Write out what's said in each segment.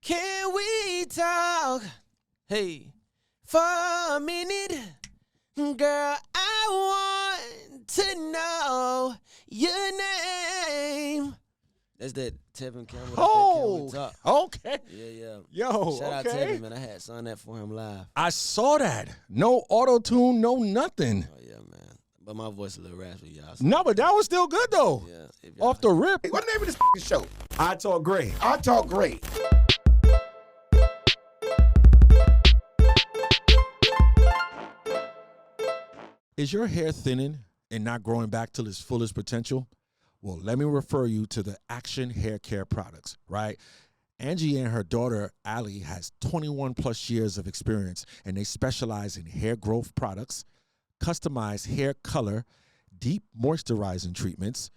Can we talk? Hey, for a minute, girl, I want to know your name. That's that Tevin Campbell. Oh, Can we talk? okay. Yeah. Yo, Shout out okay. Tevin, man. I had sung that for him live. I saw that. No auto-tune, no nothing. Oh, yeah, man. But my voice is a little raspy, y'all. So No, but that was still good, though. yeah. If y'all Off the rip. Hey, what the name of this show? I Talk Great. I Talk Great. Is your hair thinning and not growing back to its fullest potential? Well, let me refer you to the Action Hair Care products, right? Angie and her daughter, Allie, has 21 plus years of experience, and they specialize in hair growth products, customized hair color, deep moisturizing treatments,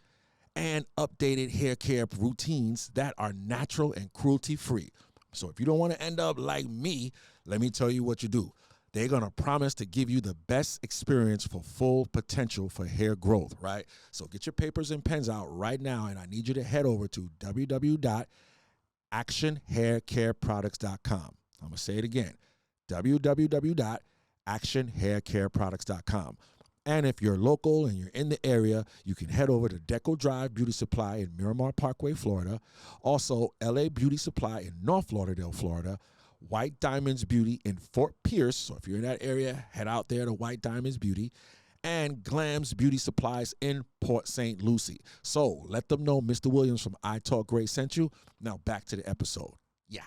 and updated hair care routines that are natural and cruelty-free. So if you don't want to end up like me, let me tell you what you do. They're going to promise to give you the best experience for full potential for hair growth, right? So get your papers and pens out right now, and I need you to head over to www.actionhaircareproducts.com. I'm going to say it again, www.actionhaircareproducts.com. And if you're local and you're in the area, you can head over to Deco Drive Beauty Supply in Miramar Parkway, Florida. Also, LA Beauty Supply in North Lauderdale, Florida. White Diamonds Beauty in Fort Pierce. So if you're in that area, head out there to White Diamonds Beauty. And Glam's Beauty Supplies in Port St. Lucie. So let them know Mr. Williams from I Talk Great sent you. Now back to the episode. Yeah.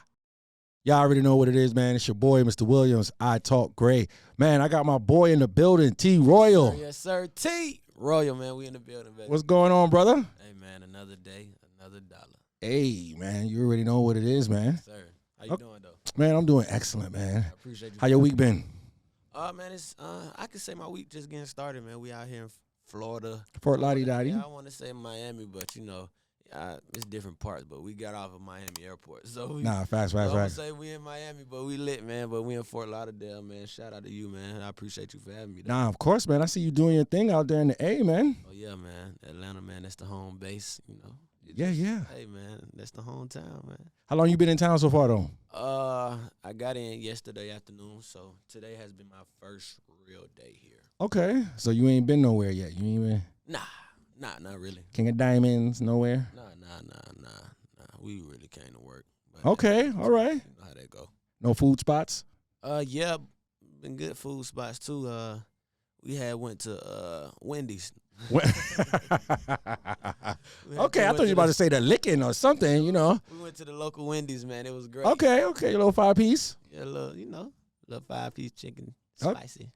Y'all already know what it is, man. It's your boy, Mr. Williams, I Talk Great. Man, I got my boy in the building, T. Royal. Yes, sir. T. Royal, man. We in the building, baby. What's going on, brother? Hey, man. Another day, another dollar. Hey, man, you already know what it is, man. Yes, sir. How you doing, though? Man, I'm doing excellent, man. I appreciate you. How your week been? Man, it's I could say my week just getting started, man. We out here in Florida. Fort Lottie-Dottie. Yeah, I want to say Miami, but you know, it's different parts. But we got off of Miami Airport, so we, Facts. I would say we in Miami, but we lit, man. But we in Fort Lauderdale, man. Shout out to you, man. I appreciate you for having me. Nah, of course, man. I see you doing your thing out there in the A, man. Oh yeah, man. Atlanta, man. That's the home base, you know. Yeah. Hey, man. That's the hometown, man. How long you been in town so far, though? I got in yesterday afternoon, so today has been my first real day here. Okay, so you ain't been nowhere yet. You ain't been Not really. King of Diamonds, nowhere? Nah. We really came to work. But Okay, all right. You know how that go. No food spots? Yeah, been good food spots too. We went to Wendy's. Okay, I thought you were about to say the licking or something, you know. We went to the local Wendy's, man. It was great. Okay, a little 5-piece. Yeah, little 5-piece chicken, spicy.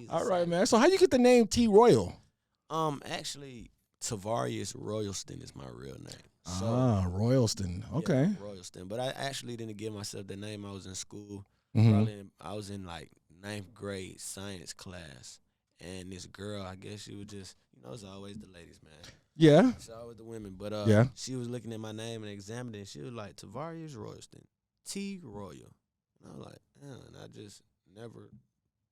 All right, man. So how you get the name T Royal? Actually, Tavarius Royalston is my real name. So, Royalston. Okay. Yeah, Royalston. But I actually didn't give myself the name. I was in school. Mm-hmm. I was in like 9th grade science class. And this girl, I guess she was just, you know, it's always the ladies, man. Yeah. It's always the women. But yeah. She was looking at my name and examining it. And she was like, Tavarius Royalston, T Royal. And I was like, and I just never.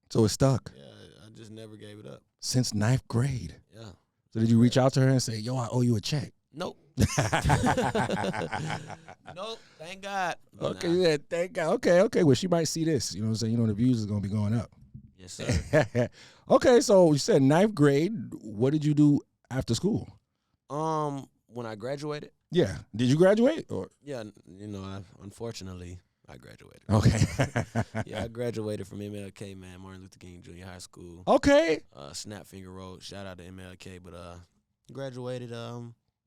So it stuck? Yeah, I just never gave it up. Since 9th grade? Yeah. So did you reach out to her and say, yo, I owe you a check? Nope. Nope. Thank God. Okay, yeah, thank God. Okay. Well, she might see this. You know what I'm saying? You know the views is going to be going up. Yes, sir. Okay, so you said 9th grade. What did you do after school? When I graduated. Yeah. Did you graduate? Or yeah, you know, unfortunately I graduated. Okay. Yeah, I graduated from MLK, man, Martin Luther King Junior High School. Okay. Snapfinger Road. Shout out to MLK, but graduated.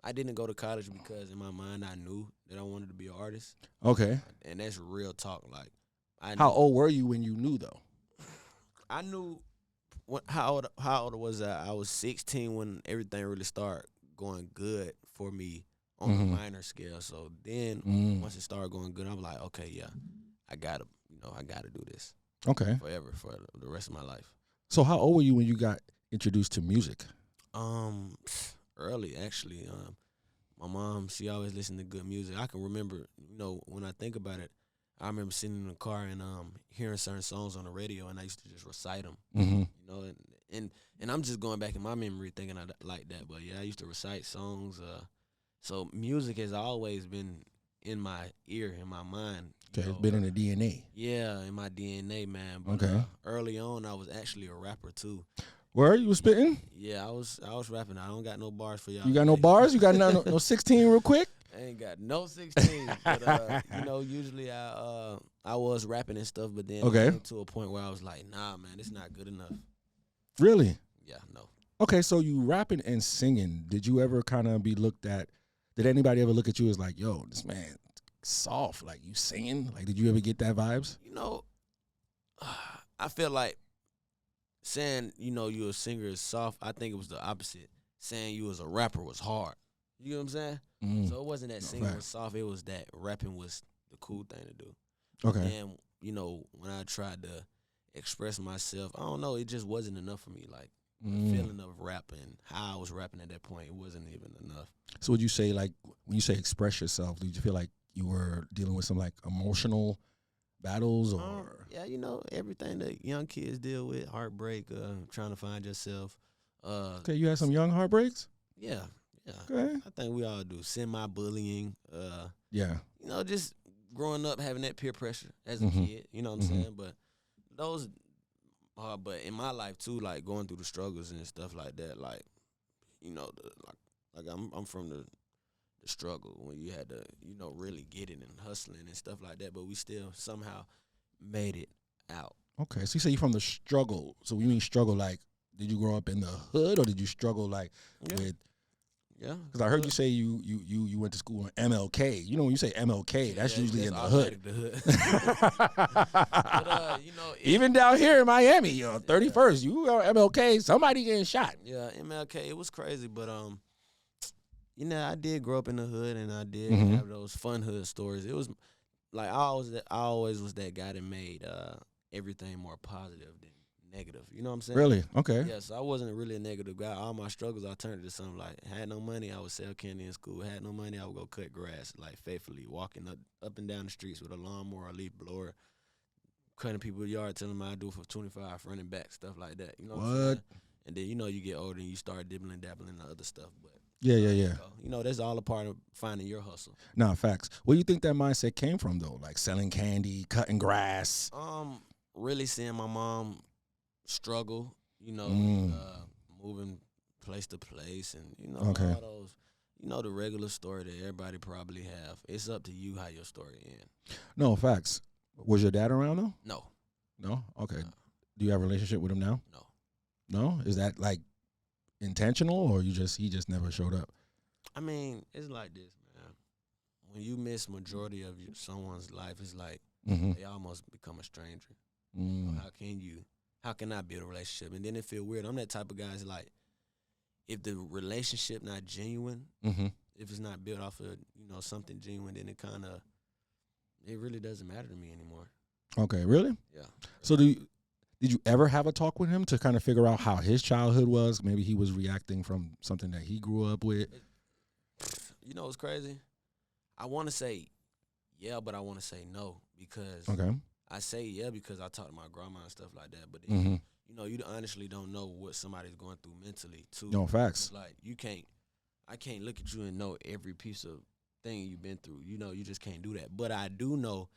I didn't go to college because in my mind I knew that I wanted to be an artist. Okay. And that's real talk. Like, how old were you when you knew though? I knew how old was I? I was 16 when everything really started going good for me on a minor scale. So then once it started going good, I'm like, okay, yeah, I gotta do this. Okay. Forever, for the rest of my life. So how old were you when you got introduced to music? Early actually. My mom, she always listened to good music. I can remember, you know, when I think about it, I remember sitting in the car and hearing certain songs on the radio, and I used to just recite them. Mm-hmm. You know, and I'm just going back in my memory thinking I like that, but yeah, I used to recite songs. So music has always been in my ear, in my mind. Okay, it's been in the DNA. Yeah, in my DNA, man. But, Okay. Early on, I was actually a rapper too. Where you was spitting? Yeah, I was rapping. I don't got no bars for y'all. You got no bars? You got no 16 real quick? I ain't got no 16. But usually I was rapping and stuff, but then it came to a point where I was like, nah, man, it's not good enough. Really? Yeah, no. Okay, so you rapping and singing. Did you ever kind of be looked at? Did anybody ever look at you as like, yo, this man soft, like you singing? Like, did you ever get that vibes? I feel like saying, you a singer is soft. I think it was the opposite. Saying you was a rapper was hard. You know what I'm saying? So it wasn't that singing was soft. It was that rapping was the cool thing to do. Okay. And, when I tried to express myself, I don't know, it just wasn't enough for me. Like, the feeling of rapping, how I was rapping at that point, it wasn't even enough. So would you say, like, when you say express yourself, did you feel like you were dealing with some, like, emotional battles or? Yeah, everything that young kids deal with, heartbreak, trying to find yourself. Okay, you had some young heartbreaks? Yeah. Okay. I think we all do. Semi-bullying. Yeah. Just growing up, having that peer pressure as a kid, you know what I'm saying? But those, but in my life too, like going through the struggles and stuff like that, like, I'm from the struggle when you had to, really get it and hustling and stuff like that, but we still somehow made it out. Okay, so you say you're from the struggle. So when you mean struggle, like, did you grow up in the hood or did you struggle like with? Yeah, because I heard you say you went to school in MLK. When you say MLK, that's usually in the hood. But, even down here in Miami, 31st, you are MLK, somebody getting shot. Yeah, MLK, it was crazy, but I did grow up in the hood, and I did have those fun hood stories. It was like I always was that guy that made everything more positive than negative. You know what I'm saying? Really? Okay. Yeah, so I wasn't really a negative guy. All my struggles, I turned it to something like, had no money, I would sell candy in school. Had no money, I would go cut grass, like faithfully, walking up and down the streets with a lawnmower, a leaf blower, cutting people's yard, telling them I do it for 25, running back, stuff like that. You know what I'm saying? And then, you get older and you start dibbling, dabbling in other stuff. But yeah. That's all a part of finding your hustle. Nah, facts. Where do you think that mindset came from, though? Like selling candy, cutting grass? Really seeing my mom struggle, moving place to place, and all those, the regular story that everybody probably have. It's up to you how your story ends. No, facts. Was your dad around though? No. Okay. Do you have a relationship with him now? No. Is that like intentional, or he just never showed up? I mean, it's like this, man. When you miss majority of someone's life, it's like they almost become a stranger. How can I build a relationship? And then it feel weird. I'm that type of guy that's like, if the relationship not genuine, if it's not built off of, something genuine, then it really doesn't matter to me anymore. Okay, really? Yeah. So did you ever have a talk with him to kind of figure out how his childhood was? Maybe he was reacting from something that he grew up with. It's crazy. I want to say yeah, but I want to say no, because I say yeah because I talk to my grandma and stuff like that. But then, you honestly don't know what somebody's going through mentally too. No, facts. It's like I can't look at you and know every piece of thing you've been through. You just can't do that. But I do know,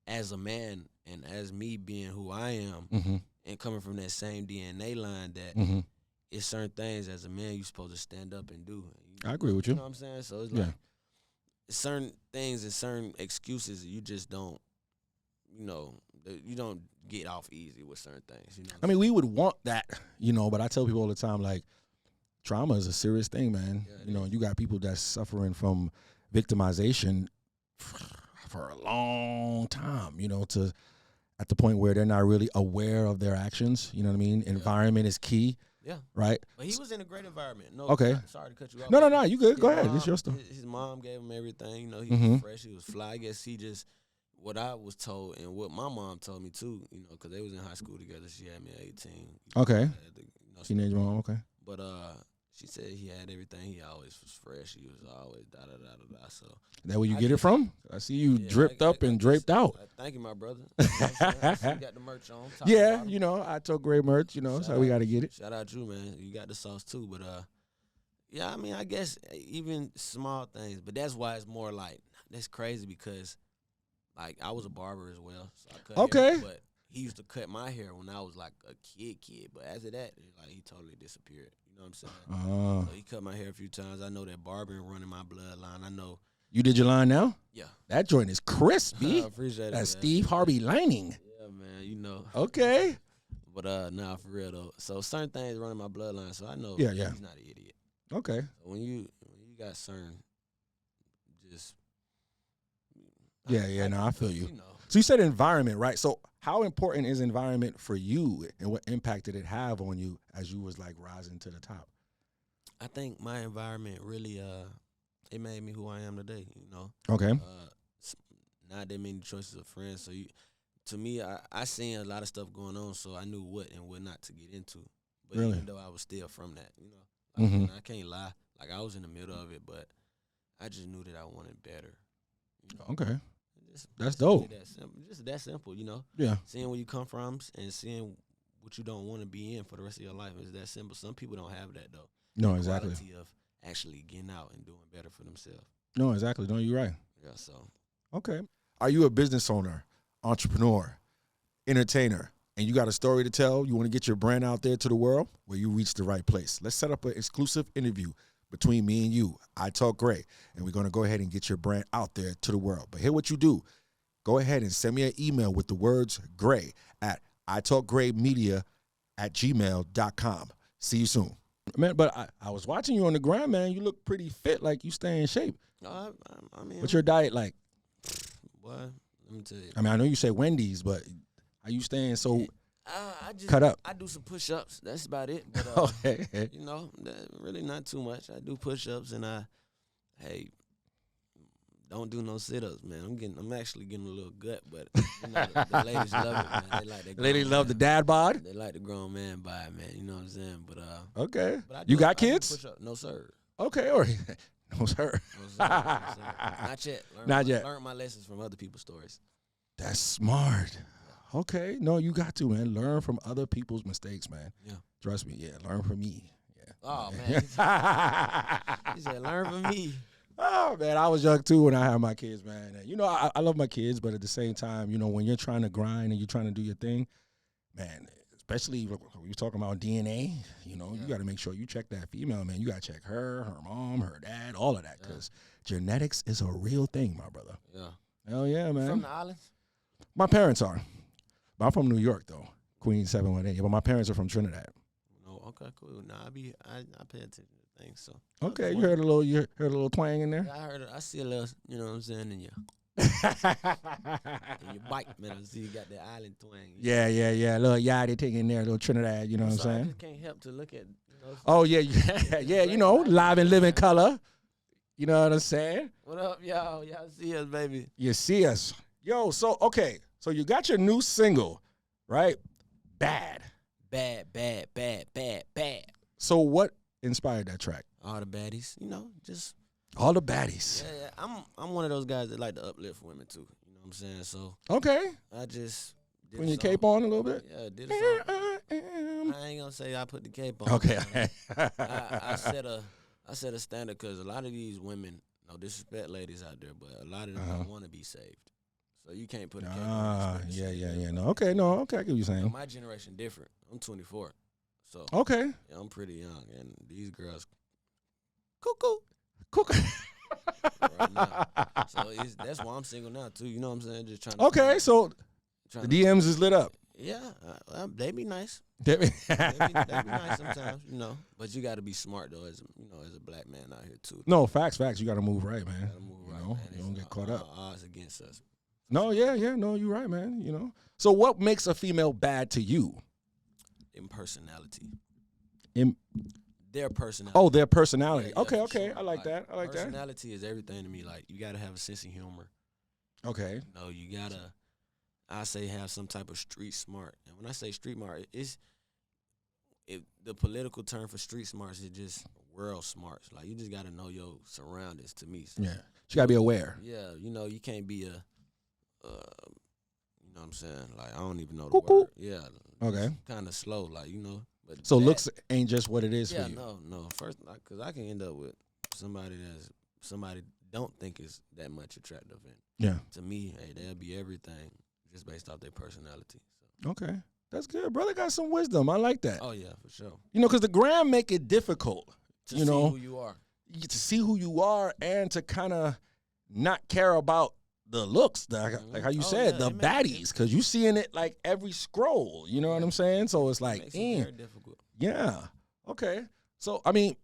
as a man and as me being who I am and coming from that same DNA line, that it's certain things as a man you're supposed to stand up and do. I agree with you. You know what I'm saying? So it's like certain things and certain excuses you just don't, you don't get off easy with certain things. I mean, we would want that, but I tell people all the time, like, trauma is a serious thing, man. Yeah, you got people that's suffering from victimization for a long time, to at the point where they're not really aware of their actions. You know what I mean? Environment is key. Yeah. Right? But he was in a great environment. No, okay. Sorry to cut you off. No, you good. Go ahead. It's your stuff. His mom gave him everything. He was fresh. He was fly. I guess he just, what I was told and what my mom told me too, because they was in high school together. She had me at 18. Okay. She named your mom, okay. But she said he had everything. He always was fresh. He was always da-da-da-da-da. So that where you get it from? I see you dripped up and draped out. Thank you, my brother. You got the merch on. Yeah, I took great merch, so we got to get it. Shout out you, man. You got the sauce too. But, yeah, I mean, I guess even small things. But that's why it's more like that's crazy because like I was a barber as well, so I cut Okay. hair, but he used to cut my hair when I was like a kid. But after that, like he totally disappeared. You know what I'm saying? Oh. So he cut my hair a few times. I know that barbering running my bloodline. I know. You did your line now? Yeah. That joint is crispy. I appreciate it. That's man. Steve Harvey lining. Yeah, man. You know. Okay. But nah, for real though. So certain things running my bloodline, so I know Yeah. he's not an idiot. Okay. So when you got certain, just Yeah. No, I feel you. You know. So you said environment, right? So how important is environment for you, and what impact did it have on you as you was like rising to the top? I think my environment really it made me who I am today. You know. Okay. Not that many choices of friends, so to me, I seen a lot of stuff going on, so I knew what and what not to get into. But Really? even though I was still from that, you know, like, Mhm. and I can't lie, like I was in the middle of it, but I just knew that I wanted better. You know? Okay. That's Just dope. really that simple, just that simple, you know. Yeah. Seeing where you come from and seeing what you don't want to be in for the rest of your life is that simple. Some people don't have that though. No, The exactly. quality of actually getting out and doing better for themselves. No, exactly. No, you're right. Yeah, so. Okay. Are you a business owner, entrepreneur, entertainer, and you got a story to tell? You want to get your brand out there to the world? Well, you reached the right place. Let's set up an exclusive interview between me and you. I Talk Gray, and we're going to go ahead and get your brand out there to the world. But here what you do. Go ahead and send me an email with the words gray at italkgraymedia@gmail.com. See you soon. Man, but I was watching you on the grind, man. You look pretty fit, like you stay in shape. I mean, What's your diet like? boy, let me tell you. I mean, I know you say Wendy's, but are you staying so I just cut up? I do some push-ups. That's about it. But, Okay. you know, really not too much. I do push-ups and don't do no sit-ups, man. I'm actually getting a little gut, but you know, the ladies love it, man. They like that. Ladies love the dad bod. They like the grown man bod, man. You know what I'm saying? But Okay. but You got I do kids? push-up. No sir. Okay. Or no, sir. No, sir. Not yet. Not yet. Learn my lessons from other people's stories. That's smart. Okay. No, you got to, man. Learn from other people's mistakes, man. Yeah. Trust me. Yeah. Learn from me. Yeah. Oh man. He said, "Learn from me." Oh, man, I was young, too, when I had my kids, man. And, you know, I love my kids, but at the same time, you know, when you're trying to grind and you're trying to do your thing, man, especially when you're talking about DNA, you know, you got to make sure you check that female, man. You got to check her mom, her dad, all of that, because genetics is a real thing, my brother. Yeah. Hell yeah, man. From the islands? My parents are. But I'm from New York, though, Queens 718. But my parents are from Trinidad. No, okay, cool. Nah, I pay attention to things. So Okay, you heard a little twang in there? Yeah, I heard it. I see a little, you know what I'm saying, in your bike, man. I see you got that island twang. Yeah. A little yachty thing in there, a little Trinidad, you know what I'm I saying? just can't help to look at, Oh, yeah, you know, live and living color. You know what I'm saying? What up, y'all? Y'all see us, baby. You see us. Yo, so you got your new single, right? Bad. Bad. So what inspired that track? All the baddies, you know, just. All the baddies. Yeah, I'm one of those guys that like to uplift women, too. You know what I'm saying? So Okay. I just. Put your cape on a little bit? Yeah, did a Here song. I am. I ain't gonna say I put the cape on. Okay. I set a standard because a lot of these women, no disrespect ladies out there, but a lot of them don't want to be saved. So you can't put a cape on. Yeah. No, okay, I get what you're saying. My generation different. I'm 24, so Okay. yeah, I'm pretty young, and these girls, cuckoo. Right now. So that's why I'm single now too. You know what I'm saying? Just trying to. Okay, so the DMs is lit up. Yeah, they be nice. They be nice sometimes, you know. But you got to be smart though, as a black man out here too. No, facts. You got to move right, man. Gotta move right, you know, man. you don't get caught up. Odds against us. No, yeah, no, you're right, man. You know. So what makes a female bad to you? Impersonality. In Their personality. Oh, their personality. Yeah, okay, for okay. sure. I like that. Personality is everything to me. Like, you gotta have a sense of humor. Okay. You know, you gotta, I say, have some type of street smart. And when I say street smart, the political term for street smarts is just world smarts. Like, you just gotta know your surroundings. To me, so, Yeah, you gotta be aware. Yeah, you know, you can't be you know what I'm saying? Like, I don't even know the Cuckoo. word. Yeah. Okay. Kind of slow, like, you know. But So looks ain't just what it is for you. No. First, because I can end up with somebody don't think it's that much attractive. And Yeah. to me, hey, they'll be everything just based off their personality. So. Okay. That's good. Brother got some wisdom. I like that. Oh yeah, for sure. You know, because the gram make it difficult. To you see know, who you are. You get to see who you are and to kind of not care about the looks, like how you said, the baddies, because you seeing it like every scroll. You know what I'm saying? So it's like, makes it very difficult. Yeah. Okay. So I mean,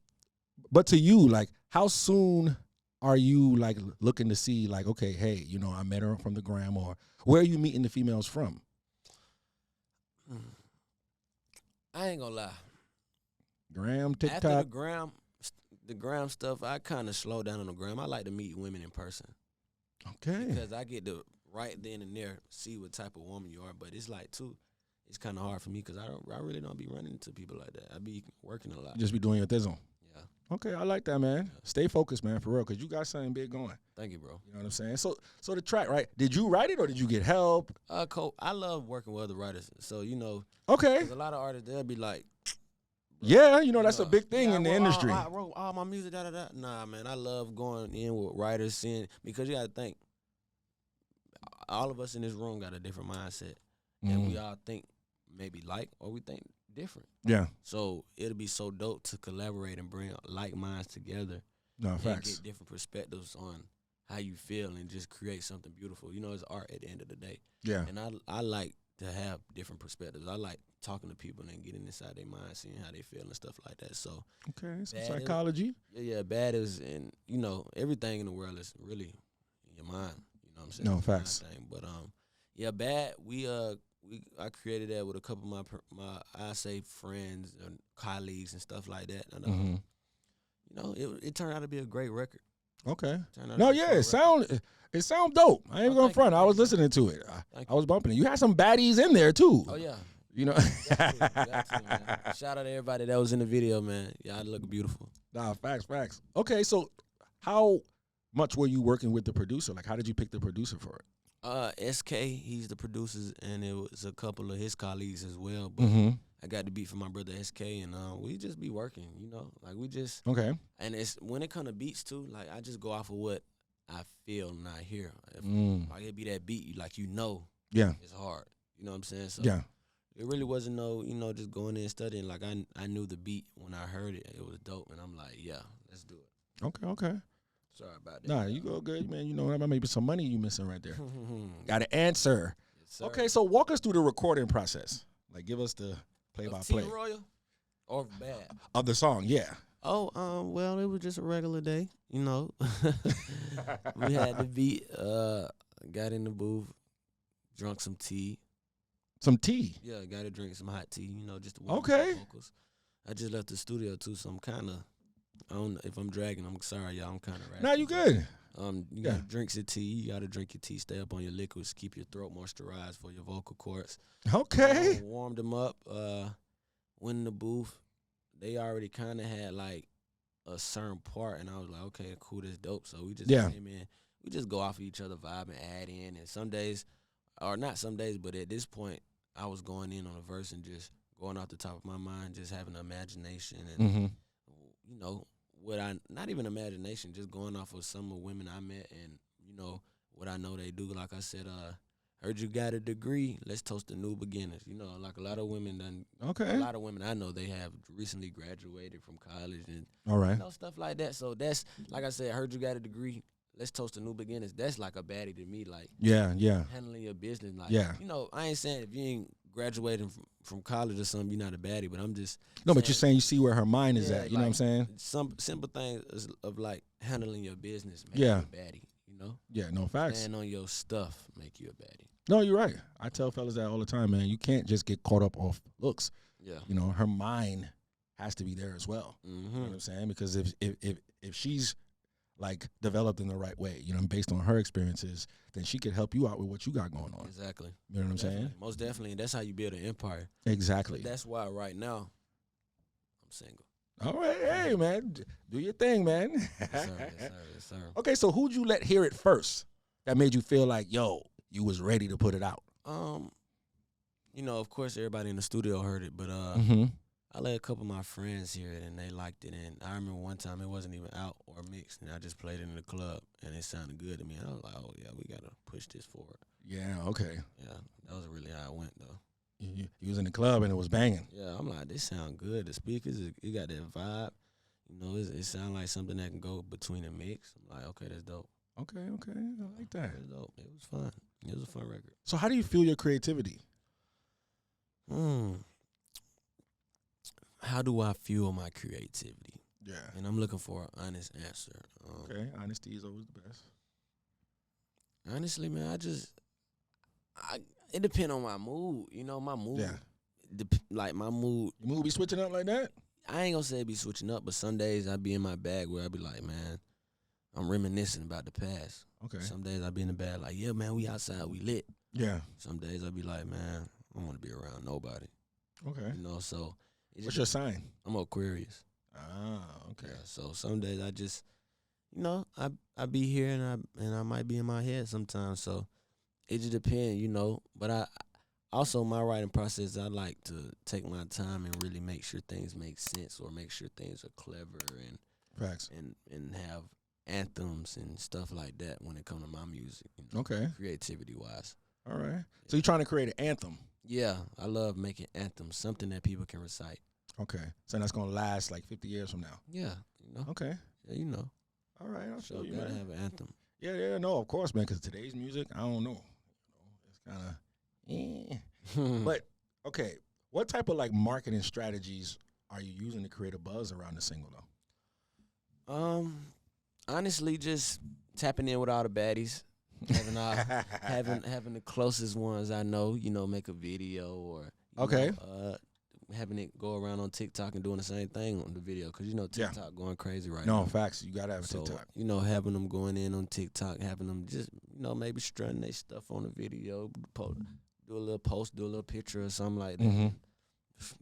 but to you, like, how soon are you like looking to see, like, okay, hey, you know, I met her from the gram, or where are you meeting the females from? I ain't gonna lie. Gram, TikTok. After the gram stuff, I kind of slow down on the gram. I like to meet women in person. Okay. Because I get to right then and there see what type of woman you are. But it's like too, it's kind of hard for me because I really don't be running into people like that. I be working a lot. You just be doing your thizzle. Yeah. Okay, I like that, man. Yeah. Stay focused, man, for real, because you got something big going. Thank you, bro. You know what I'm saying? So the track, right? Did you write it or did you get help? I love working with other writers. So, you know, okay, a lot of artists, they'll be like, yeah, you know, that's a big thing in the industry. I wrote all my music, da-da-da. Nah, man, I love going in with writers, seeing, because you got to think, all of us in this room got a different mindset. And we all think maybe like, or we think different. Yeah. So it'll be so dope to collaborate and bring like minds together. No, and facts. Get different perspectives on how you feel and just create something beautiful. You know, it's art at the end of the day. Yeah. And I like to have different perspectives. I like talking to people and getting inside their mind, seeing how they feel and stuff like that. So okay, some psychology. Bad is, and you know, everything in the world is really in your mind. You know what I'm saying? No, facts. But yeah, bad. I created that with a couple of my I say friends and colleagues and stuff like that. And you know, it turned out to be a great record. Okay. No, yeah, it sound dope. I ain't going front. I was listening to it. I was bumping it. You had some baddies in there too. Oh yeah. You know. Got to, man. Shout out to everybody that was in the video, man. Y'all look beautiful. Nah, facts. Okay, so how much were you working with the producer? Like, how did you pick the producer for it? SK, he's the producer, and it was a couple of his colleagues as well. But I got the beat from my brother SK, and we just be working, you know, like we just And it's when it come to beats too, like I just go off of what I feel and I hear. If like it be that beat, like you know, it's hard. You know what I'm saying? So it really wasn't no, you know, just going in and studying. Like I knew the beat when I heard it, it was dope, and I'm like, yeah, let's do it. Okay. Sorry about that. Nah, you go good, man. You know, maybe some money you missing right there. Got to answer. Yes, okay, so walk us through the recording process. Like, give us the play-by-play. Royal or bad of the song, yeah. Oh, well, it was just a regular day, you know. We had the beat, got in the booth, drunk some tea. Some tea? Yeah, got to drink some hot tea, you know, just to warm up the vocals. I just left the studio too, so I'm kind of, I don't know if I'm dragging. I'm sorry, y'all. I'm kind of rapping. Nah, you good. You got to drink your tea. You got to drink your tea. Stay up on your liquids. Keep your throat moisturized for your vocal cords. Okay. Warmed them up. Went in the booth. They already kind of had like a certain part, and I was like, okay, cool, that's dope. So we just came in. We just go off of each other vibe and add in. And some days, or not some days, but at this point, I was going in on a verse and just going off the top of my mind, just having an imagination and you know. Not even imagination, just going off of some of the women I met and, you know, what I know they do. Like I said, heard you got a degree, let's toast the new beginners. You know, like a lot of women a lot of women I know, they have recently graduated from college and you know, stuff like that. So that's, like I said, heard you got a degree, let's toast the new beginners. That's like a baddie to me, like handling your business. Like, you know, I ain't saying if you ain't graduating from college or something, you're not a baddie, but I'm just but you're saying you see where her mind is at. You know what I'm saying? Some simple things of like handling your business make you a baddie. You know? Yeah, no facts. Stand on your stuff make you a baddie. No, you're right. I tell fellas that all the time, man. You can't just get caught up off looks. Yeah, you know, her mind has to be there as well. You know what I'm saying? Because if she's like developed in the right way, you know, based on her experiences, then she could help you out with what you got going on. Exactly. You know what I'm saying? Most definitely. That's how you build an empire. Exactly. But that's why right now I'm single. All right. Hey, man. Do your thing, man. Yes, sir. Okay, so who'd you let hear it first that made you feel like, yo, you was ready to put it out? You know, of course, everybody in the studio heard it, but I let a couple of my friends hear it and they liked it. And I remember one time it wasn't even out or mixed, and I just played it in the club and it sounded good to me. And I was like, oh yeah, we gotta push this forward. Yeah, okay. Yeah, that was really how it went though. You was in the club and it was banging. Yeah, I'm like, this sound good. The speakers, it got that vibe. You know, it sound like something that can go between a mix. I'm like, okay, that's dope. Okay, I like that. That's dope. It was fun. It was a fun record. So how do you feel your creativity? How do I fuel my creativity? Yeah. And I'm looking for an honest answer. Okay, honesty is always the best. Honestly, man, it depends on my mood. You know, my mood. Yeah. Like my mood. Your mood be switching up like that? I ain't gonna say it be switching up, but some days I be in my bag where I be like, man, I'm reminiscing about the past. Okay. Some days I be in the bag like, yeah, man, we outside, we lit. Yeah. Some days I be like, man, I don't want to be around nobody. Okay. You know, so. What's your sign? I'm Aquarius. Ah, okay. Yeah, so some days I just, you know, I be here and I might be in my head sometimes. So it just depends, you know. But I also, my writing process, I like to take my time and really make sure things make sense or make sure things are clever and Facts. and have anthems and stuff like that when it comes to my music. You know, Okay. creativity wise. All right. So you're trying to create an anthem. Yeah, I love making anthems, something that people can recite. Okay. So that's gonna last like 50 years from now. Yeah, you know. Okay. Yeah, you know. All right. I'll show So you, gotta man. have an anthem. Yeah, no, of course, man. Because today's music, I don't know. It's kind of, But okay, what type of like marketing strategies are you using to create a buzz around the single though? Honestly, just tapping in with all the baddies, having the closest ones I know. You know, make a video or Okay. having it go around on TikTok and doing the same thing on the video because you know TikTok going crazy right No, now. facts. You gotta have a So TikTok. you know, having them going in on TikTok, having them just maybe strutting their stuff on the video, do a little post, do a little picture or something like that. Mm-hmm.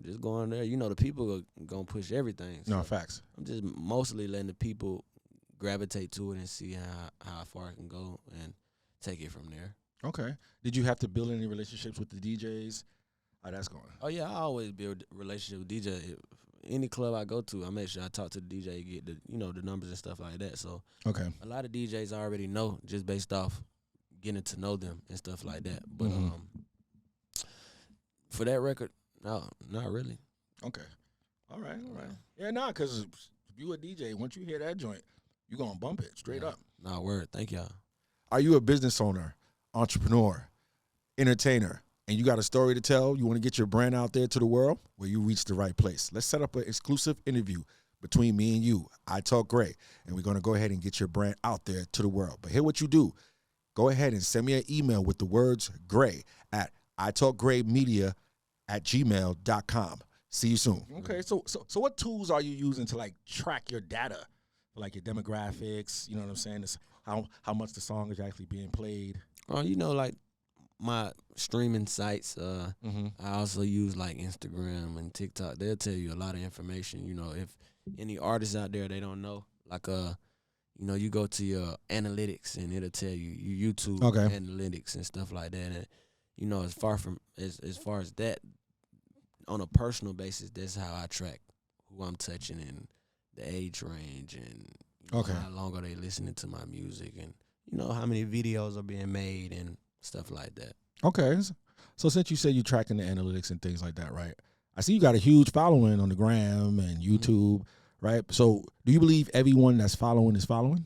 Just go on there. You know, the people are gonna push everything. No, So facts. I'm just mostly letting the people gravitate to it and see how far I can go and take it from there. Okay. Did you have to build any relationships with the DJs? How that's going? Oh yeah, I always build a relationship with DJ. Any club I go to, I make sure I talk to the DJ, get the numbers and stuff like that. So Okay. a lot of DJs I already know just based off getting to know them and stuff like that. But for that record, no, not really. Okay. All right. Yeah, nah, because if you a DJ, once you hear that joint, you gonna bump it straight up. Nah, word. Thank y'all. Are you a business owner, entrepreneur, entertainer, and you got a story to tell? You want to get your brand out there to the world? Well, you reached the right place. Let's set up an exclusive interview between me and you. I Talk Gray, and we're going to go ahead and get your brand out there to the world. But here what you do. Go ahead and send me an email with the words Gray at italkgraymedia@gmail.com. See you soon. Okay, so what tools are you using to like track your data, like your demographics? You know what I'm saying? It's how much the song is actually being played. Like my streaming sites. I also use like Instagram and TikTok. They'll tell you a lot of information. You know, if any artists out there they don't know, like you go to your analytics and it'll tell you your YouTube analytics and stuff like that. And as far as that, on a personal basis, that's how I track who I'm touching and the age range and how long are they listening to my music and how many videos are being made and stuff like that. Okay. So since you said you're tracking the analytics and things like that, right? I see you got a huge following on the gram and YouTube, right? So do you believe everyone that's following is following?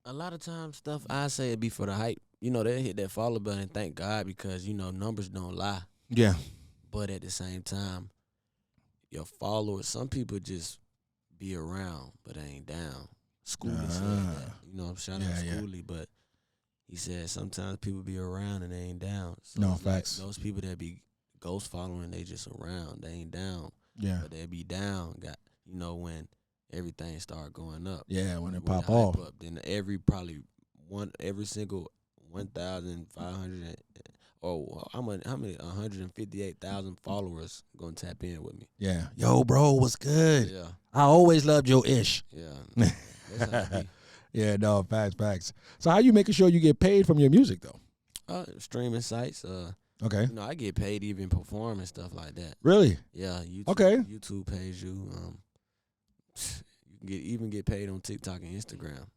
A lot of times stuff I say it be for the hype. They'll hit that follow button and thank God because, numbers don't lie. Yeah. But at the same time, your followers, some people just be around, but they ain't down. Schoolie said that. Shout out Schoolie, but he said sometimes people be around and they ain't down. So no, facts. Like those people that be ghost following, they just around. They ain't down. Yeah. But they be down, when everything start going up. Yeah, when it pop off. Up, then every single 1,500 or how many 158,000 followers gonna tap in with me. Yeah. Yo, bro, what's good? Yeah. I always loved your ish. Yeah. That's how it be. Yeah, no, facts. So how you making sure you get paid from your music though? Streaming sites. Okay. You know, I get paid to even perform and stuff like that. Really? Yeah. YouTube, Okay. YouTube pays you. You can even get paid on TikTok and Instagram.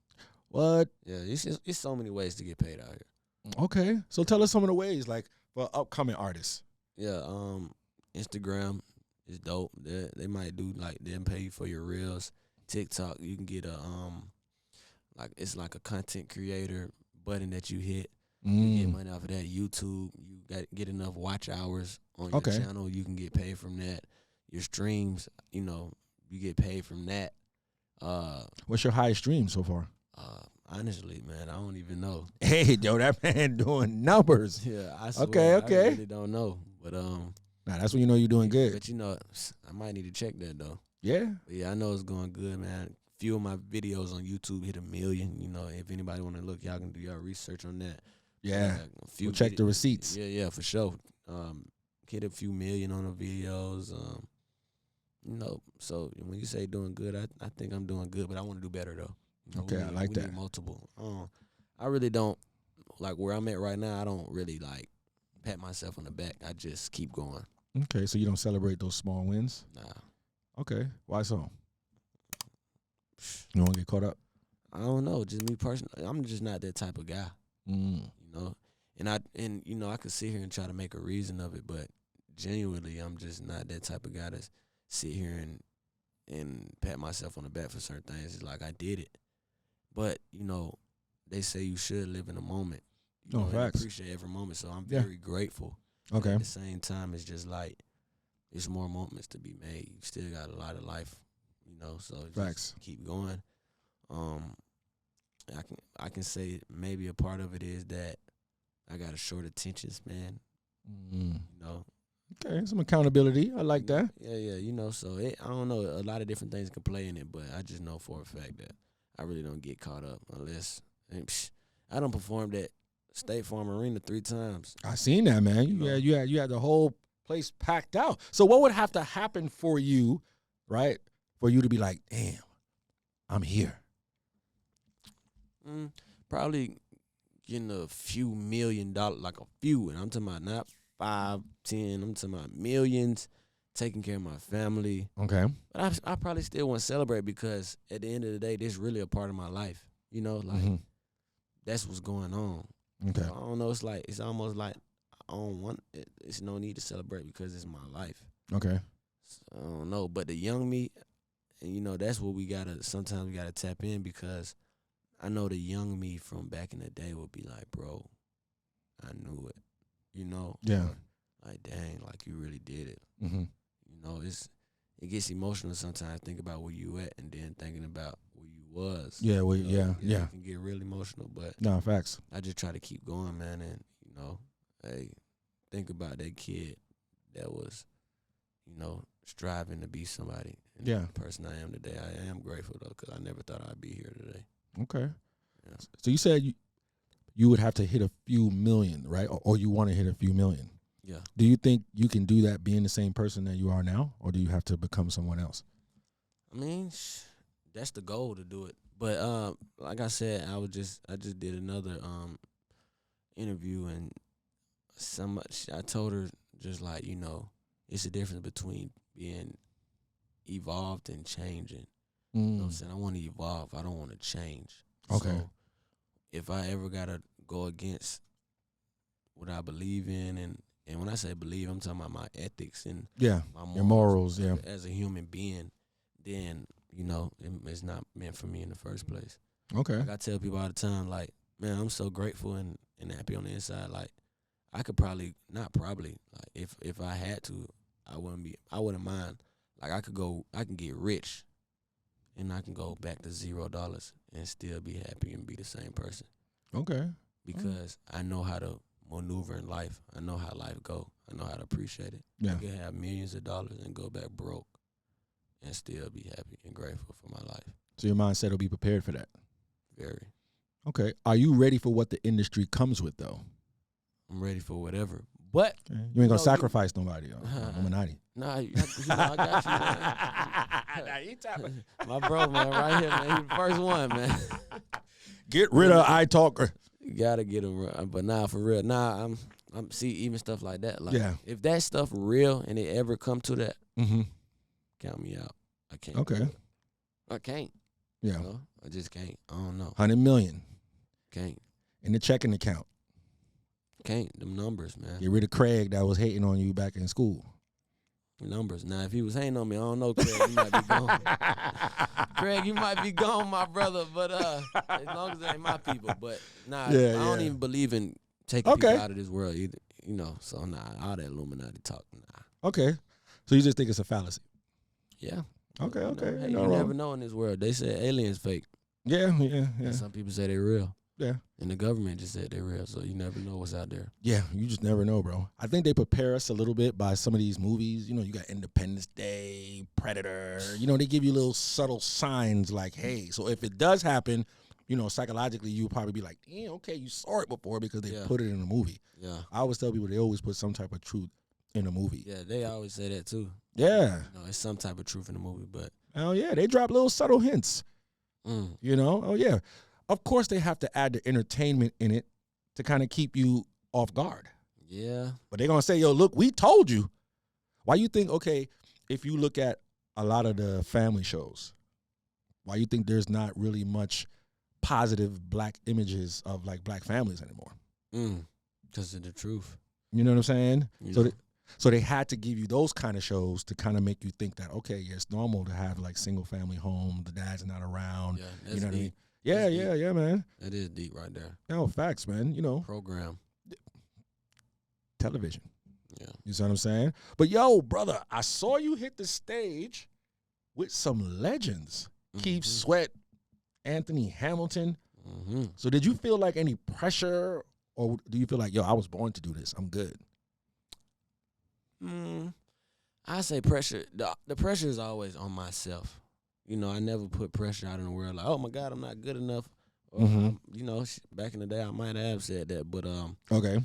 What? Yeah, it's so many ways to get paid out here. Okay. So tell us some of the ways, like for upcoming artists. Yeah. Instagram is dope. They might do like them pay you for your reels. TikTok, you can get it's like a content creator button that you hit. You get money off of that. YouTube, you get enough watch hours on your channel, you can get paid from that. Your streams, you know, you get paid from that. What's your highest stream so far? Honestly, man, I don't even know. Hey, yo, that man doing numbers. Yeah, I swear, Okay. I really don't know. But Nah, that's when you know you're doing good. But you know, I might need to check that though. Yeah. But yeah, I know it's going good, man. Few of my videos on YouTube hit 1 million. You know, if anybody want to look, y'all can do your research on that. Yeah. We'll check the receipts. Yeah, for sure. Hit a few million on the videos. You know, so when you say doing good, I think I'm doing good, but I want to do better though. You know, Okay, I like that. Need multiple. I really don't like where I'm at right now. I don't really like pat myself on the back. I just keep going. Okay, so you don't celebrate those small wins? Nah. Okay, why so? You won't get caught up? I don't know. Just me personally, I'm just not that type of guy. You know, and you know, I could sit here and try to make a reason of it, but genuinely, I'm just not that type of guy to sit here and pat myself on the back for certain things. It's like I did it, but you know, they say you should live in the moment. You know, and facts. appreciate every moment. So I'm very grateful. Okay. At the same time, it's just like it's more moments to be made. You still got a lot of life, you know. So Facts. just keep going. I can say maybe a part of it is that I got a short attention span. You know. Okay, some accountability. I like that. Yeah. You know, so I don't know. A lot of different things can play in it, but I just know for a fact that I really don't get caught up unless I don't perform at State Farm Arena 3 times. I seen that, man. You had the whole place packed out. So what would have to happen for you, right, for you to be like, damn, I'm here? Probably getting a few $1 million, like a few, and I'm talking about not 5, 10. I'm talking about millions. Taking care of my family. Okay. But I probably still want to celebrate because at the end of the day, this is really a part of my life. You know, like that's what's going on. Okay. So I don't know. It's almost like I don't want it. It's no need to celebrate because it's my life. Okay. So I don't know. But the young me, and you know, that's what sometimes we gotta tap in because I know the young me from back in the day would be like, bro, I knew it. You know? Yeah. Like, dang, like you really did it. You know, it gets emotional sometimes. Think about where you at and then thinking about where you was. Yeah, It can get real emotional, but no, facts. I just try to keep going, man, and you know, hey, think about that kid that was, you know, striving to be somebody. And Yeah. the person I am today. I am grateful though, because I never thought I'd be here today. Okay. Yeah. So you said you would have to hit a few million, right? Or you want to hit a few million. Yeah. Do you think you can do that being the same person that you are now, or do you have to become someone else? I mean, that's the goal to do it. But like I said, I just did another interview, and I told her just like, you know, it's the difference between being evolved and changing. You know what I'm saying? I want to evolve. I don't want to change. Okay. So if I ever gotta go against what I believe in, and when I say believe, I'm talking about my ethics and my morals, yeah. as a human being, then, you know, it's not meant for me in the first place. Okay. Like I tell people all the time, like, man, I'm so grateful and happy on the inside. Like, I could like if I had to, I wouldn't mind. Like I can get rich and I can go back to $0 and still be happy and be the same person. Okay. Because I know how to maneuver in life. I know how life go. I know how to appreciate it. Yeah. I can have millions of dollars and go back broke and still be happy and grateful for my life. So your mindset will be prepared for that. Very. Okay. Are you ready for what the industry comes with, though? I'm ready for whatever. But okay. You ain't gonna sacrifice nobody, Illuminati. Nah, I got you, man. My bro, man, right here, man. He's the first one, man. Get rid of I talker. You gotta get them, but nah, for real. Nah, I'm see even stuff like that. Like, Yeah. if that stuff real and it ever come to that, Mm-hmm. count me out. I can't. Okay. do it. I can't. Yeah. You know? I just can't. I don't know. 100 million Can't. in the checking account. Can't. Them numbers, man. Get rid of Craig that was hating on you back in school. Numbers. Now, if he was hating on me, I don't know, Craig. You might be gone. Craig, you might be gone, my brother. But as long as they ain't my people. But nah, Yeah, I don't yeah. even believe in taking Okay. people out of this world either. You know, so nah, all that Illuminati talk, nah. Okay. So you just think it's a fallacy? Yeah. Okay, You know, okay. hey, No you wrong. never know in this world. They said aliens fake. Yeah. And some people say they're real. Yeah. And the government just said they're real. So you never know what's out there. Yeah, you just never know, bro. I think they prepare us a little bit by some of these movies. You know, you got Independence Day, Predator. You know, they give you little subtle signs like, hey, so if it does happen, you know, psychologically, you'll probably be like, damn, okay, you saw it before because they Yeah. put it in a movie. Yeah. I always tell people they always put some type of truth in a movie. Yeah, they always say that too. Yeah. You know, it's some type of truth in the movie, but Oh, yeah. They drop little subtle hints, you know? Oh, yeah. Of course, they have to add the entertainment in it to kind of keep you off guard. yeah. But they're going to say, yo, look, we told you. Why you think, okay, if you look at a lot of the family shows, why you think there's not really much positive black images of like black families anymore? Because of the truth. You know what I'm saying? You So know? so they had to give you those kind of shows to kind of make you think that, okay, yeah, it's normal to have like single family home, the dad's not around. Yeah, You that's know what I mean? deep. Yeah, That's yeah, deep. yeah, man. That is deep right there. No, facts, man. You know, Program. television. Yeah. You see what I'm saying? But yo, brother, I saw you hit the stage with some legends. Keith Sweat, Anthony Hamilton. Mm-hmm. So did you feel like any pressure, or do you feel like, yo, I was born to do this, I'm good? I say pressure. The pressure is always on myself. You know, I never put pressure out in the world like, oh my God, I'm not good enough. Or, you know, back in the day, I might have said that, but Okay.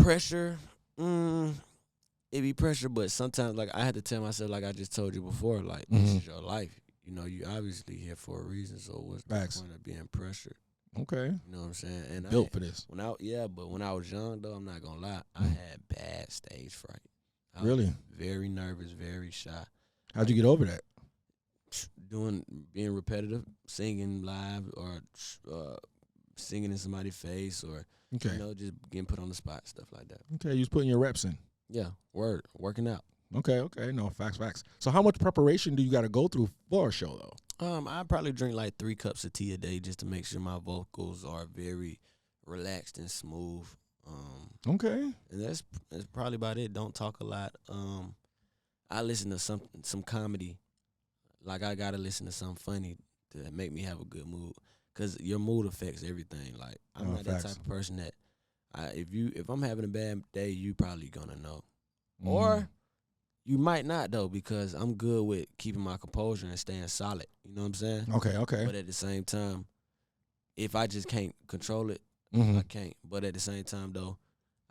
pressure, it be pressure, but sometimes like I had to tell myself, like I just told you before, like this is your life. You know, you obviously here for a reason. So what's the point of being pressured? Okay. You know what I'm saying? And Built for this. But when I was young though, I'm not gonna lie, I had bad stage fright. I Really? was very nervous, very shy. How'd you get over that? Being repetitive, singing live or singing in somebody's face or Okay. you know, just getting put on the spot, stuff like that. Okay, you was putting your reps in. Yeah, working out. Okay. No, facts. So how much preparation do you got to go through for a show, though? I probably drink like 3 cups of tea a day just to make sure my vocals are very relaxed and smooth. Okay. And that's probably about it. Don't talk a lot. I listen to some comedy. Like I gotta listen to something funny to make me have a good mood. Cause your mood affects everything. Like I'm not that type of person that if I'm having a bad day, you probably gonna know. Or you might not though, because I'm good with keeping my composure and staying solid. You know what I'm saying? Okay. But at the same time, if I just can't control it, I can't. But at the same time though,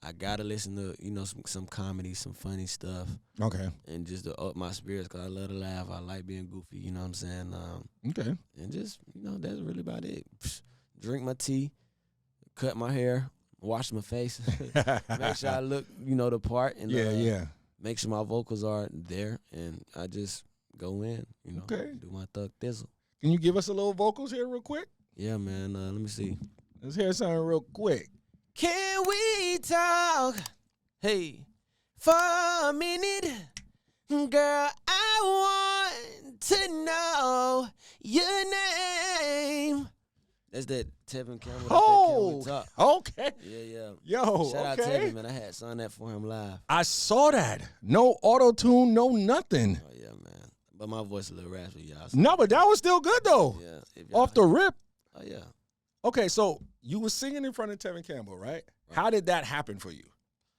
I gotta listen to, you know, some comedy, some funny stuff. Okay. And just to up my spirits, cause I love to laugh. I like being goofy. You know what I'm saying? Okay. And just, you know, that's really about it. Drink my tea, cut my hair, wash my face, make sure I look, you know, the part, and yeah. make sure my vocals are there, and I just go in, you know, do my thug thizzle. Can you give us a little vocals here real quick? Yeah, man. Let me see. Let's hear something real quick. Can we talk? Hey, for a minute, girl, I want to know your name. That's that Tevin Campbell. Oh, that Talk. okay. Yeah. Yo, Shout out okay. Tevin, man. I had sung that for him live. I saw that. No auto-tune, no nothing. Oh, yeah, man. But my voice is a little raspy, y'all. So No, but that was still good, though. yeah. If y'all- Off the rip. Oh, yeah. Okay, so you were singing in front of Tevin Campbell, right? How did that happen for you?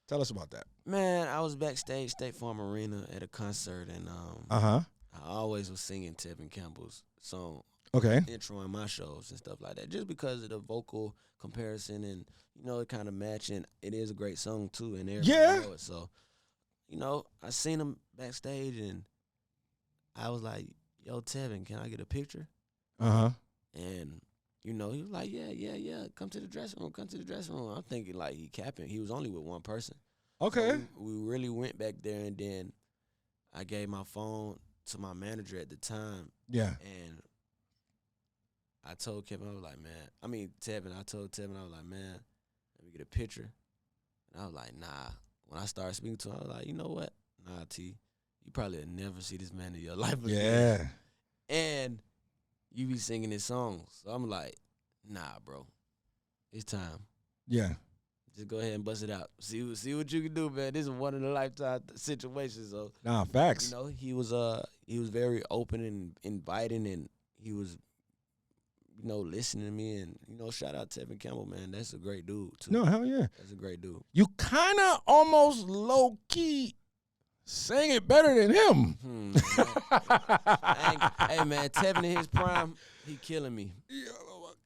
Tell us about that. Man, I was backstage State Farm Arena at a concert, and Uh-huh. I always was singing Tevin Campbell's song, Okay. introing my shows and stuff like that, just because of the vocal comparison and, you know, it kind of matching. It is a great song, too, and everybody know it. So, you know, I seen him backstage, and I was like, yo, Tevin, can I get a picture? Uh-huh. And you know, he was like, yeah, come to the dressing room, I'm thinking like he capping. He was only with one person. Okay. So we really went back there, and then I gave my phone to my manager at the time, Yeah. and I told Tevin, I was like, man, let me get a picture. And I was like, nah. When I started speaking to him, I was like, you know what? Nah, T, you probably will never see this man in your life again. Yeah. And you be singing his songs. So I'm like, nah, bro. It's time. Yeah. Just go ahead and bust it out. See what you can do, man. This is one in a lifetime situation. So Nah, facts. you know, he was very open and inviting, and he was, you know, listening to me. And, you know, shout out Tevin Campbell, man. That's a great dude too. No, hell yeah. That's a great dude. You kind of almost low key sang it better than him. Hey man, Tevin in his prime, he killing me.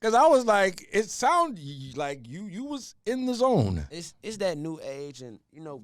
Cause I was like, it sounded like you was in the zone. It's that new age, and you know,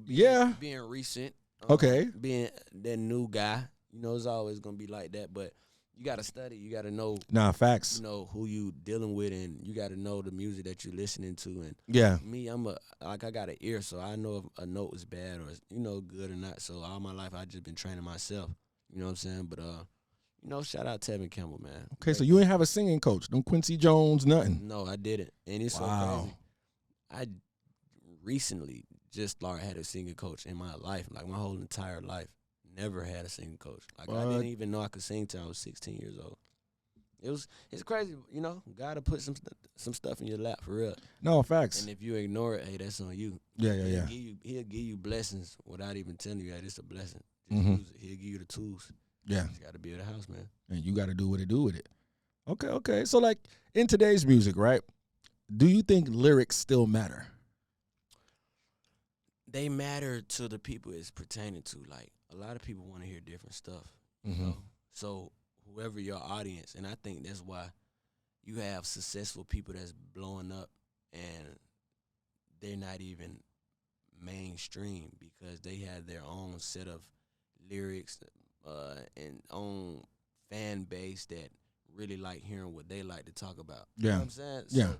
being recent. Okay. Being that new guy, you know, it's always gonna be like that. But you gotta study. You gotta know. Nah, facts. You know who you dealing with, and you gotta know the music that you're listening to. And yeah, me, I got an ear, so I know if a note is bad or, you know, good or not. So all my life I just been training myself. You know what I'm saying? But you know, shout out Tevin Campbell, man. Okay, so you ain't have a singing coach, no Quincy Jones, nothing. No, I didn't, and it's so crazy. I recently just started had a singing coach in my life, like my whole entire life. Never had a singing coach. Like I didn't even know I could sing till I was 16 years old. It's crazy, you know. Gotta put some stuff in your lap for real. No, facts. And if you ignore it, hey, that's on you. Yeah. He'll give you blessings without even telling you that it's a blessing. Just Mm-hmm. use it. He'll give you the tools. Yeah. You got to be at the house, man. And you got to do what it do with it. Okay. So, like, in today's music, right, do you think lyrics still matter? They matter to the people it's pertaining to. Like, a lot of people want to hear different stuff. Mm-hmm. You know? So, whoever your audience, and I think that's why you have successful people that's blowing up and they're not even mainstream because they have their own set of lyrics and own fan base that really like hearing what they like to talk about. Yeah. You know what I'm saying? Yeah. So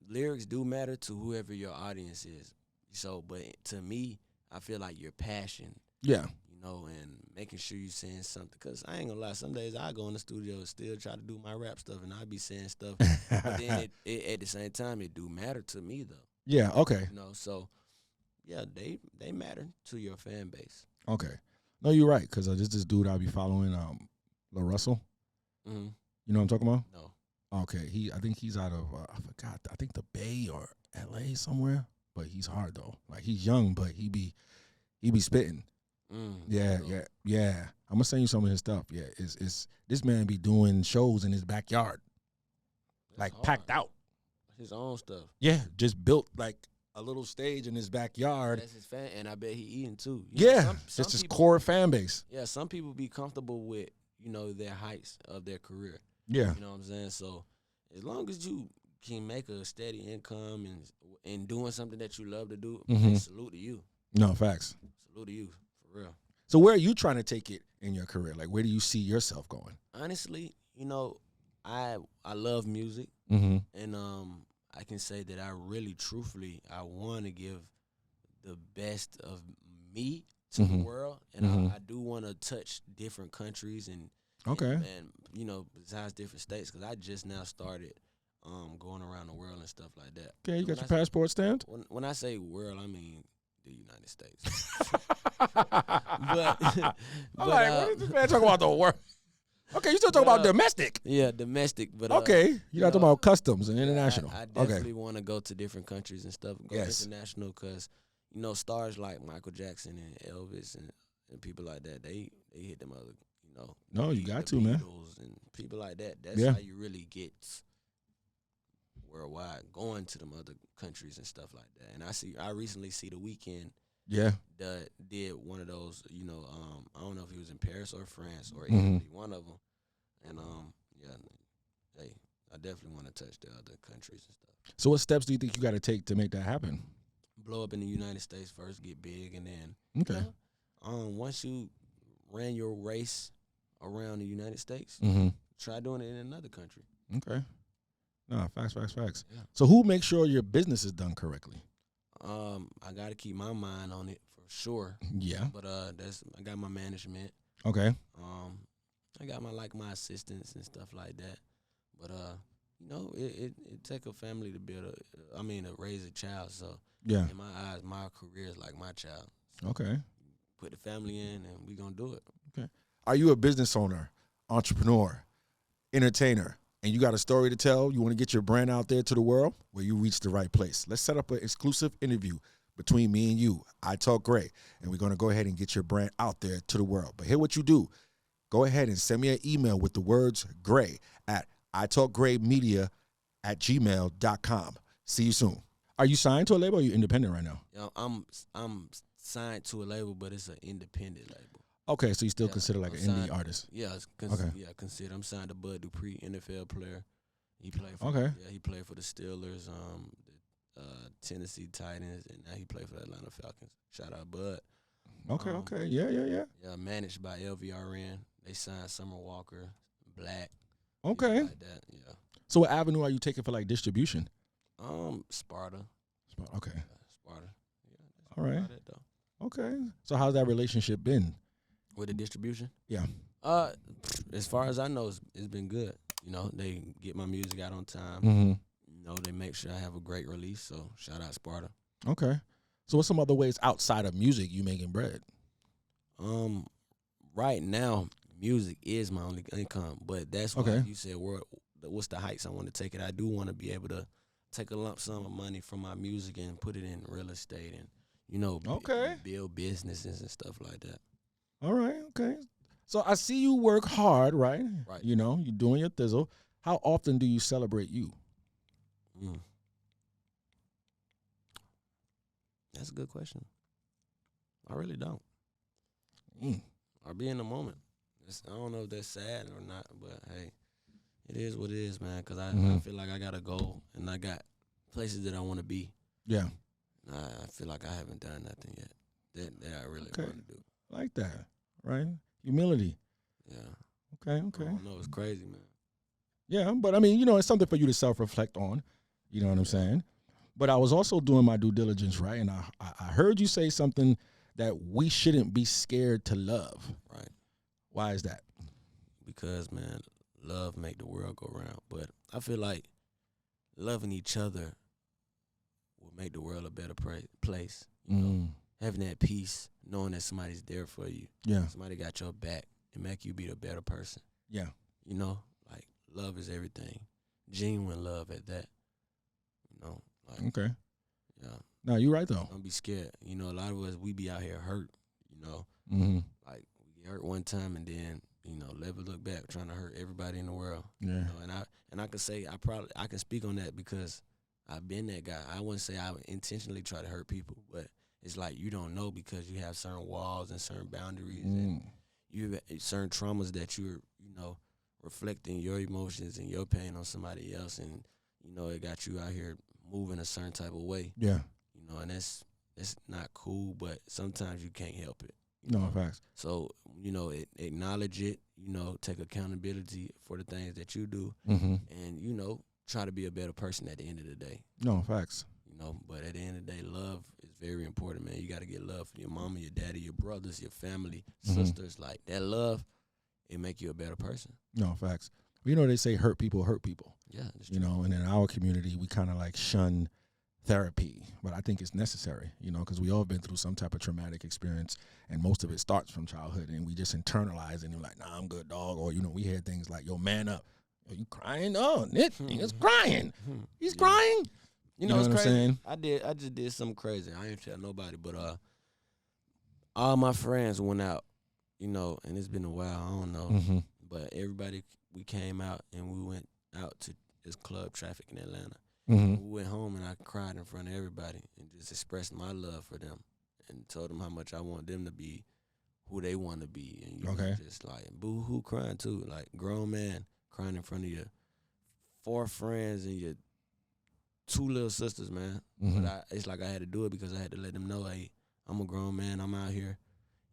lyrics do matter to whoever your audience is. So, but to me, I feel like your passion, Yeah. you know, and making sure you saying something. Because I ain't gonna lie, some days I go in the studio and still try to do my rap stuff, and I be saying stuff. But then it at the same time, it do matter to me, though. Yeah, okay. You know, so, yeah, they matter to your fan base. Okay. No, you're right, because there's this dude I'll be following, Lil Russell. Mm-hmm. You know what I'm talking about? No. Okay. I think he's out of, I forgot, I think the Bay or L.A. somewhere. But he's hard, though. Like, he's young, but he be spitting. Yeah. I'm going to send you some of his stuff. Yeah, it's this man be doing shows in his backyard. That's like, hard. packed out. His own stuff. Yeah, just built, like, a little stage in his backyard. That's his fan, and I bet he eating, too. That's his core fan base. Yeah, some people be comfortable with, you know, their heights of their career. Yeah. You know what I'm saying? So, as long as you can make a steady income and doing something that you love to do, salute to you. No, facts. Salute to you, for real. So where are you trying to take it in your career? Like, where do you see yourself going? Honestly, you know, I love music, Mm-hmm. and I can say that I really, truthfully, I want to give the best of me to the world, and I do want to touch different countries and you know, besides different states, because I just now started going around the world and stuff like that. Okay, you got your passport stamped? When I say world, I mean the United States. but I'm like, what is this man talking about the world? Okay, you still talking about domestic. Yeah, domestic. But okay, you're not talking about customs and international. I definitely want to go to different countries and stuff. Go international, because, you know, stars like Michael Jackson and Elvis and people like that, they hit them other, you know. No, you got to, Beatles man. And people like that. That's how you really get worldwide, going to them other countries and stuff like that. And I recently see The Weeknd. Yeah. That did one of those, you know, I don't know if he was in Paris or France or Italy, one of them. And hey, I definitely want to touch the other countries and stuff. So what steps do you think you got to take to make that happen? Blow up in the United States first, get big, and then okay. Once you ran your race around the United States, try doing it in another country. Okay. No, facts. Yeah. So who makes sure your business is done correctly? I gotta keep my mind on it for sure. Yeah. But I got my management. Okay. I got my assistants and stuff like that. But it take a family to to raise a child. So Yeah. in my eyes, my career is like my child. Okay. Put the family in, and we gonna do it. Okay. Are you a business owner, entrepreneur, entertainer, and you got a story to tell? You want to get your brand out there to the world? Well, you reached the right place. Let's set up an exclusive interview between me and you. I Talk Gray, and we're going to go ahead and get your brand out there to the world. But here what you do. Go ahead and send me an email with the words Gray at italkgraymedia@gmail.com. See you soon. Are you signed to a label or are you independent right now? I'm signed to a label, but it's an independent label. Okay, so you still consider like an indie artist. Yeah, consider. I'm signed to Bud Dupree, NFL player. He played for he played for the Steelers, the Tennessee Titans, and now he played for the Atlanta Falcons. Shout out Bud. Okay. Yeah. Yeah, managed by LVRN. They signed Summer Walker, Black. Okay. Like that, yeah. So what avenue are you taking for like distribution? Sparta. Okay. Sparta. Yeah. All right. It, though. Okay. So how's that relationship been? With the distribution? Yeah. As far as I know, it's been good. You know, they get my music out on time. Mm-hmm. You know, they make sure I have a great release. So shout out Sparta. Okay. So what's some other ways outside of music you making bread? Right now, music is my only income, but that's why you said what's the heights I want to take it. I do want to be able to take a lump sum of money from my music and put it in real estate and build businesses and stuff like that. All right. Okay. So I see you work hard, right? Right. You know, you're doing your thizzle. How often do you celebrate you? That's a good question. I really don't. Mm. I'll be in the moment. I don't know if that's sad or not, but hey, it is what it is, man. Because I feel like I got a goal and I got places that I want to be. Yeah. I feel like I haven't done nothing yet that I really want to do. Like that, right? Humility. Yeah. Okay. I don't know, it's crazy, man. Yeah, but I mean, you know, it's something for you to self-reflect on. You know what I'm saying? But I was also doing my due diligence, right? And I heard you say something that we shouldn't be scared to love. Right. Why is that? Because, man, love make the world go round. But I feel like loving each other will make the world a better place. You know, having that peace, knowing that somebody's there for you. Yeah. Somebody got your back and make you be the better person. Yeah. You know, like love is everything. Genuine love at that. You know, like okay. Yeah. No, you're right though. Don't be scared. You know, a lot of us we be out here hurt. You know, like we get hurt one time and then never look back, trying to hurt everybody in the world. Yeah. You know, and I can say I can speak on that because I've been that guy. I wouldn't say I would intentionally try to hurt people, but it's like you don't know because you have certain walls and certain boundaries and you have certain traumas that you're reflecting your emotions and your pain on somebody else, and it got you out here moving a certain type of way. Yeah. And that's not cool, but sometimes you can't help it. No, facts. So, acknowledge it, take accountability for the things that you do, and, try to be a better person at the end of the day. No, facts. But at the end of the day, love is very important, man. You got to get love from your mama, your daddy, your brothers, your family, sisters. Like, that love, it make you a better person. No, facts. They say hurt people hurt people. Yeah, that's true. And in our community, we kind of like shun therapy, but I think it's necessary, because we all been through some type of traumatic experience, and most of it starts from childhood, and we just internalize it, and you're like, nah, I'm good, dog, or, we hear things like, yo, man up. Are you crying? Oh, nigga's crying. He's crying. You know what it's crazy. I'm saying? I just did something crazy. I ain't tell nobody, but all my friends went out, and it's been a while. I don't know, but everybody, we came out and we went out to this club Traffic in Atlanta. We went home and I cried in front of everybody and just expressed my love for them and told them how much I want them to be who they want to be. And you just like boo-hoo crying too, like grown man crying in front of your 4 friends and your 2 little sisters, man. But it's like I had to do it because I had to let them know, hey, I'm a grown man. I'm out here.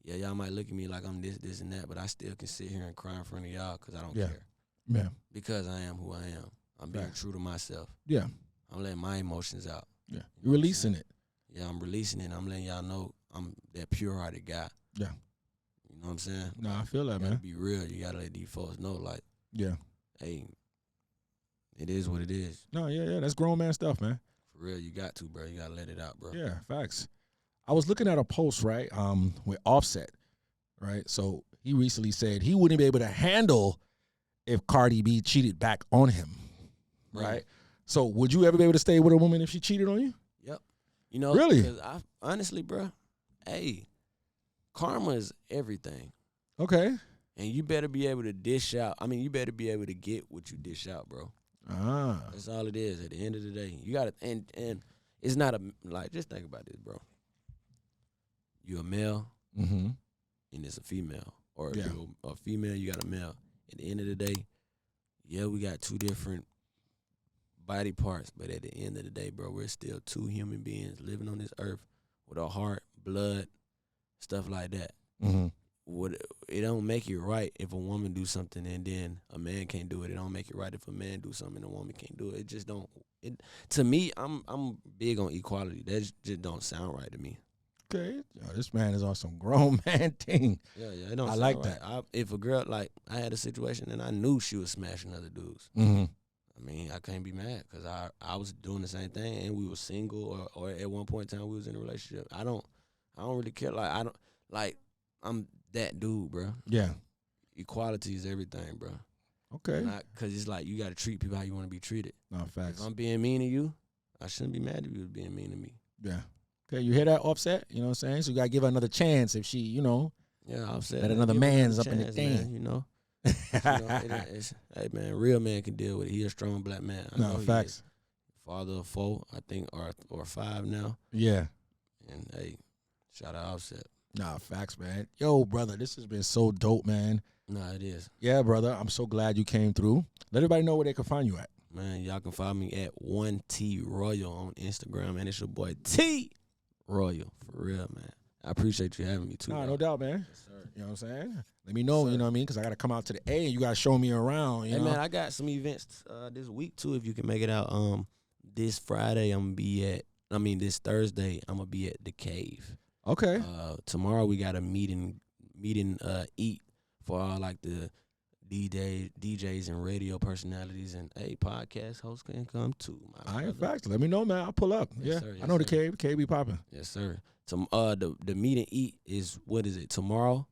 Yeah, y'all might look at me like I'm this, and that, but I still can sit here and cry in front of y'all because I don't care. Yeah. Because I am who I am. I'm being true to myself. Yeah. I'm letting my emotions out. Yeah. You're releasing it. Yeah, I'm releasing it. I'm letting y'all know I'm that pure-hearted guy. Yeah. You know what I'm saying? No, I feel that, You gotta man. be real. You gotta let these folks know, like, Yeah. hey, it is what it is. No, yeah. That's grown man stuff, man. For real, you got to, bro. You gotta let it out, bro. Yeah, facts. I was looking at a post, right, with Offset, right? So he recently said he wouldn't be able to handle if Cardi B cheated back on him, right? So would you ever be able to stay with a woman if she cheated on you? Yep. You know, Really? Because honestly, bro, hey, karma is everything. Okay. And you better be able to dish out. I mean, you better be able to get what you dish out, bro. Ah. That's all it is at the end of the day. You got to, and it's not like, just think about this, bro. You a male, Mm-hmm. and it's a female. Or Yeah. you a female, you got a male. At the end of the day, yeah, we got two different body parts, but at the end of the day, bro, we're still two human beings living on this earth with a heart, blood, stuff like that. Mm-hmm. It don't make it right if a woman do something and then a man can't do it. It don't make it right if a man do something and a woman can't do it. It just don't. To me, I'm big on equality. That just don't sound right to me. Okay. Yo, this man is on some grown man thing. Yeah, it don't. I sound like right. that. If a girl, like, I had a situation and I knew she was smashing other dudes. Mm-hmm. I mean, I can't be mad because I was doing the same thing and we were single or at one point in time we was in a relationship. I don't really care. I'm that dude, bro. Yeah. Equality is everything, bro. Okay. Because it's like you got to treat people how you want to be treated. No, facts. If I'm being mean to you, I shouldn't be mad if you was being mean to me. Yeah. Okay, you hear that, Offset? You know what I'm saying? So you got to give her another chance if she, you know. Yeah, I'll say That another man's up in the chance, thing. man, you know. Hey, man, real man can deal with it. He a strong black man. I know No, he facts. is. Father of 4, I think, or 5 now. Yeah. And, hey, shout out Offset. Nah, facts, man. Yo, brother, this has been so dope, man. Nah, it is. Yeah, brother, I'm so glad you came through. Let everybody know where they can find you at. Man, y'all can find me at 1T Royal on Instagram, and it's your boy T Royal, for real, man. I appreciate you having me, too. Nah, though. no doubt, man. Yes, sir. You know what I'm saying? Let me know, you know what I mean? Because I got to come out to the A and you got to show me around, you Hey, know? man, I got some events this week, too, if you can make it out. This Friday, this Thursday, I'm going to be at The Cave. Okay. Tomorrow, we got a meeting, eat for all, like, the DJs and radio personalities, and podcast hosts can come too. All right, facts. Let me know, man. I'll pull up. Yes, Yeah, sir, yes, I know the sir. cave. The cave be popping. Yes, sir. The meet and eat is, what is it, tomorrow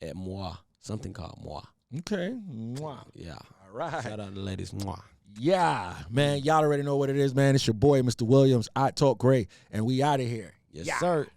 at Moi, something called Moi. Okay. Mwah. Yeah. All right. Shout out to the ladies. Moi. Yeah, man. Y'all already know what it is, man. It's your boy, Mr. Williams. I Talk Great, and we out of here. Yes, Yeah. sir.